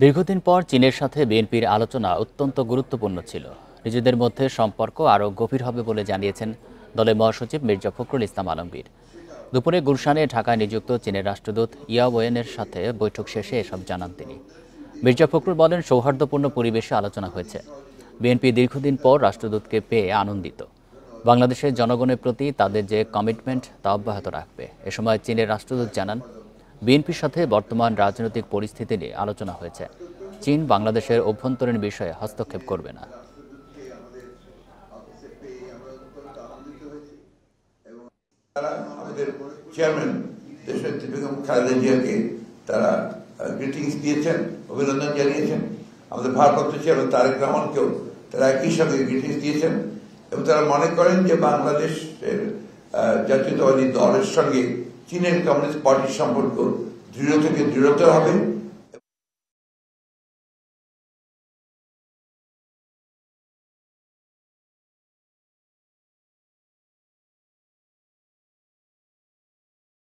দীর্ঘদিন পর চীনের সাথে বিএনপির আলোচনা অত্যন্ত গুরুত্বপূর্ণ ছিল। নিজেদের মধ্যে সম্পর্ক আরও গভীর হবে বলে জানিয়েছেন দলের মহাসচিব মির্জা ফখরুল ইসলাম আলমগীর। দুপুরে গুলশানে ঢাকায় নিযুক্ত চীনের রাষ্ট্রদূত ইয়া ওয়েনের সাথে বৈঠক শেষে এসব জানান তিনি। মির্জা ফখরুল বলেন, সৌহার্দ্যপূর্ণ পরিবেশে আলোচনা হয়েছে। বিএনপি দীর্ঘদিন পর রাষ্ট্রদূতকে পেয়ে আনন্দিত। বাংলাদেশের জনগণের প্রতি তাদের যে কমিটমেন্ট তা অব্যাহত রাখবে। এ সময় চীনের রাষ্ট্রদূত জানান, বিএনপির সাথে বর্তমান রাজনৈতিক পরিস্থিতি নিয়ে আলোচনা হয়েছে। চীন বাংলাদেশের অভ্যন্তরীণ বিষয়ে হস্তক্ষেপ করবে না। আমাদের চেয়ারম্যান দেশনেত্রী বেগম খালেদা জিয়াকে তারা গ্রিটিংস দিয়েছেন, অভিনন্দন জানিয়েছেন। আমাদের ভারপ্রাপ্ত চেয়ারম্যান তারেক রহমানকেও তারা একই সঙ্গে গ্রিটিংস দিয়েছেন এবং তারা মনে করেন যে বাংলাদেশের জাতীয়তাবাদী দলের সঙ্গে চীনের কমিউনিস্ট পার্টির সম্পর্ক দৃঢ় থেকে দৃঢ়তর হবে।